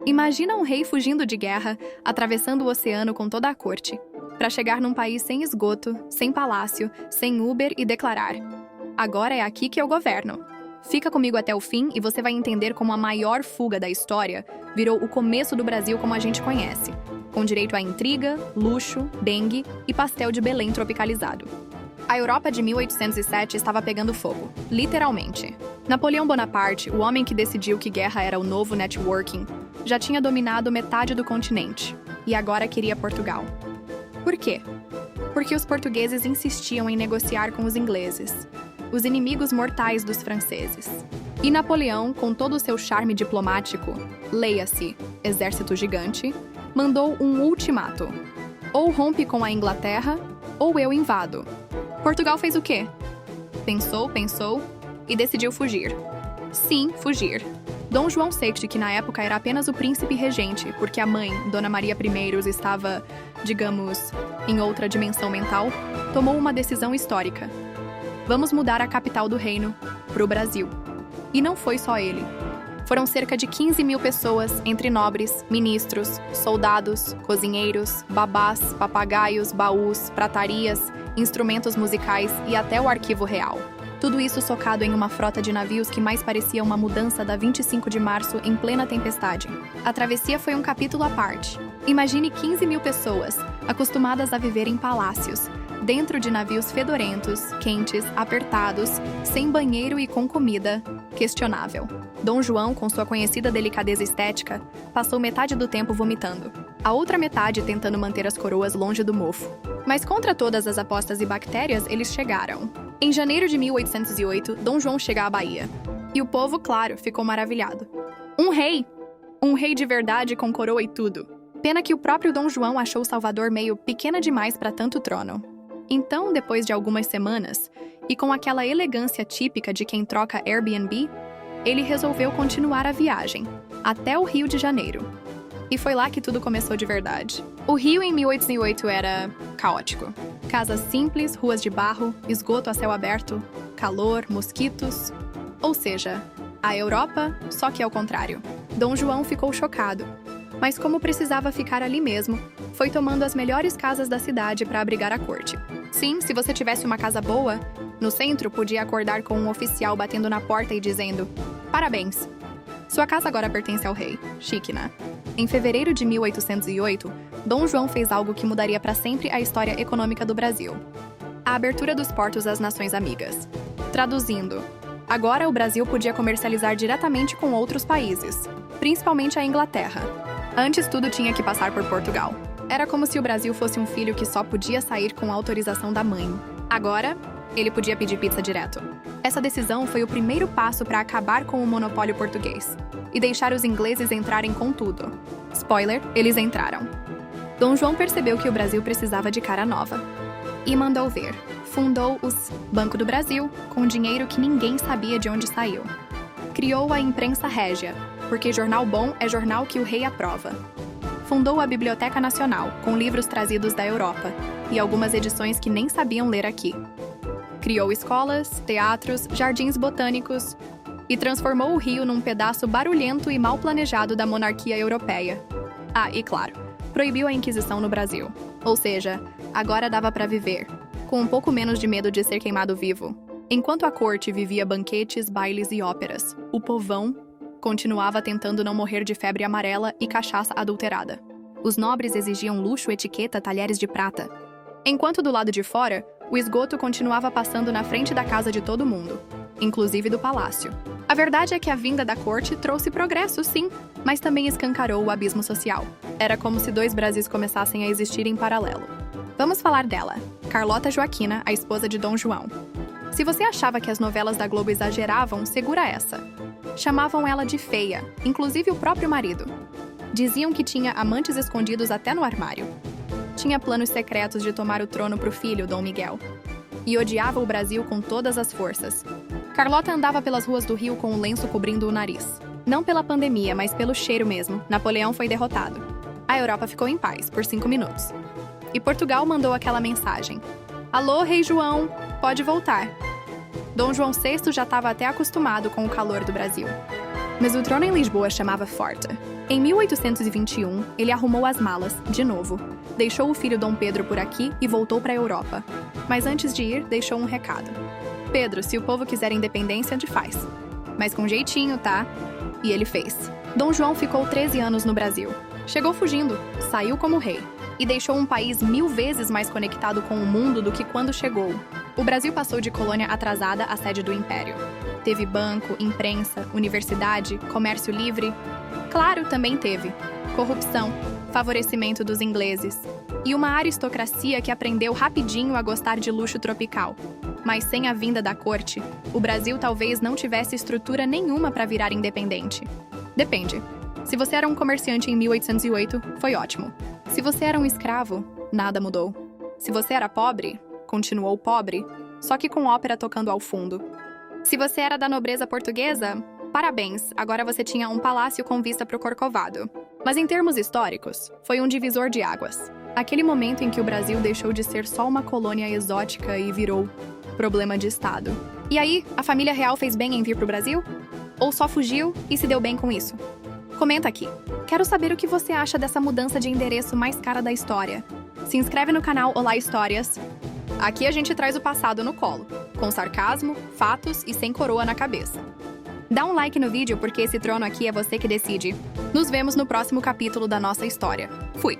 Imagina um rei fugindo de guerra, atravessando o oceano com toda a corte, para chegar num país sem esgoto, sem palácio, sem Uber e declarar: agora é aqui que eu governo. Fica comigo até o fim e você vai entender como a maior fuga da história virou o começo do Brasil como a gente conhece, com direito a intriga, luxo, dengue e pastel de Belém tropicalizado. A Europa de 1807 estava pegando fogo, literalmente. Napoleão Bonaparte, o homem que decidiu que guerra era o novo networking, já tinha dominado metade do continente e agora queria Portugal. Por quê? Porque os portugueses insistiam em negociar com os ingleses, os inimigos mortais dos franceses. E Napoleão, com todo o seu charme diplomático, leia-se, exército gigante, mandou um ultimato. Ou rompe com a Inglaterra, ou eu invado. Portugal fez o quê? Pensou e decidiu fugir. Sim, fugir. Dom João VI, que na época era apenas o príncipe regente, porque a mãe, Dona Maria I, estava, digamos, em outra dimensão mental, tomou uma decisão histórica. Vamos mudar a capital do reino para o Brasil. E não foi só ele. Foram cerca de 15 mil pessoas, entre nobres, ministros, soldados, cozinheiros, babás, papagaios, baús, pratarias, instrumentos musicais e até o arquivo real. Tudo isso socado em uma frota de navios que mais parecia uma mudança da 25 de março em plena tempestade. A travessia foi um capítulo à parte. Imagine 15 mil pessoas, acostumadas a viver em palácios, dentro de navios fedorentos, quentes, apertados, sem banheiro e com comida questionável. Dom João, com sua conhecida delicadeza estética, passou metade do tempo vomitando, a outra metade tentando manter as coroas longe do mofo. Mas contra todas as apostas e bactérias, eles chegaram. Em janeiro de 1808, Dom João chega à Bahia. E o povo, claro, ficou maravilhado. Um rei! Um rei de verdade com coroa e tudo. Pena que o próprio Dom João achou Salvador meio pequena demais para tanto trono. Então, depois de algumas semanas, e com aquela elegância típica de quem troca Airbnb, ele resolveu continuar a viagem, até o Rio de Janeiro. E foi lá que tudo começou de verdade. O Rio em 1808 era caótico. Casas simples, ruas de barro, esgoto a céu aberto, calor, mosquitos. Ou seja, a Europa, só que ao contrário. Dom João ficou chocado. Mas como precisava ficar ali mesmo, foi tomando as melhores casas da cidade para abrigar a corte. Sim, se você tivesse uma casa boa, no centro podia acordar com um oficial batendo na porta e dizendo: parabéns! Sua casa agora pertence ao rei. Chique, né? Em fevereiro de 1808, Dom João fez algo que mudaria para sempre a história econômica do Brasil. A abertura dos portos às nações amigas. Traduzindo, agora o Brasil podia comercializar diretamente com outros países, principalmente a Inglaterra. Antes tudo tinha que passar por Portugal. Era como se o Brasil fosse um filho que só podia sair com a autorização da mãe. Agora, ele podia pedir pizza direto. Essa decisão foi o primeiro passo para acabar com o monopólio português e deixar os ingleses entrarem com tudo. Spoiler, eles entraram. Dom João percebeu que o Brasil precisava de cara nova e mandou ver. Fundou os Banco do Brasil, com dinheiro que ninguém sabia de onde saiu. Criou a Imprensa Régia, porque jornal bom é jornal que o rei aprova. Fundou a Biblioteca Nacional, com livros trazidos da Europa e algumas edições que nem sabiam ler aqui. Criou escolas, teatros, jardins botânicos e transformou o Rio num pedaço barulhento e mal planejado da monarquia europeia. Ah, e claro, proibiu a Inquisição no Brasil. Ou seja, agora dava para viver, com um pouco menos de medo de ser queimado vivo. Enquanto a corte vivia banquetes, bailes e óperas, o povão continuava tentando não morrer de febre amarela e cachaça adulterada. Os nobres exigiam luxo, etiqueta, talheres de prata. Enquanto do lado de fora, o esgoto continuava passando na frente da casa de todo mundo, inclusive do palácio. A verdade é que a vinda da corte trouxe progresso, sim, mas também escancarou o abismo social. Era como se dois Brasis começassem a existir em paralelo. Vamos falar dela, Carlota Joaquina, a esposa de Dom João. Se você achava que as novelas da Globo exageravam, segura essa. Chamavam ela de feia, inclusive o próprio marido. Diziam que tinha amantes escondidos até no armário. Tinha planos secretos de tomar o trono pro filho, Dom Miguel. E odiava o Brasil com todas as forças. Carlota andava pelas ruas do Rio com um lenço cobrindo o nariz. Não pela pandemia, mas pelo cheiro mesmo. Napoleão foi derrotado. A Europa ficou em paz, por 5 minutos. E Portugal mandou aquela mensagem: alô, Rei João, pode voltar. Dom João VI já estava até acostumado com o calor do Brasil. Mas o trono em Lisboa chamava forte. Em 1821, ele arrumou as malas, de novo. Deixou o filho Dom Pedro por aqui e voltou para a Europa. Mas antes de ir, deixou um recado. Pedro, se o povo quiser independência, faz. Mas com jeitinho, tá? E ele fez. Dom João ficou 13 anos no Brasil. Chegou fugindo, saiu como rei. E deixou um país 1000 vezes mais conectado com o mundo do que quando chegou. O Brasil passou de colônia atrasada à sede do Império. Teve banco, imprensa, universidade, comércio livre. Claro, também teve corrupção, favorecimento dos ingleses e uma aristocracia que aprendeu rapidinho a gostar de luxo tropical. Mas sem a vinda da corte, o Brasil talvez não tivesse estrutura nenhuma para virar independente. Depende. Se você era um comerciante em 1808, foi ótimo. Se você era um escravo, nada mudou. Se você era pobre, continuou pobre, só que com ópera tocando ao fundo. Se você era da nobreza portuguesa, parabéns, agora você tinha um palácio com vista para o Corcovado. Mas em termos históricos, foi um divisor de águas. Aquele momento em que o Brasil deixou de ser só uma colônia exótica e virou problema de Estado. E aí, a família real fez bem em vir pro Brasil? Ou só fugiu e se deu bem com isso? Comenta aqui. Quero saber o que você acha dessa mudança de endereço mais cara da história. Se inscreve no canal Olá Histórias. Aqui a gente traz o passado no colo, com sarcasmo, fatos e sem coroa na cabeça. Dá um like no vídeo porque esse trono aqui é você que decide. Nos vemos no próximo capítulo da nossa história. Fui!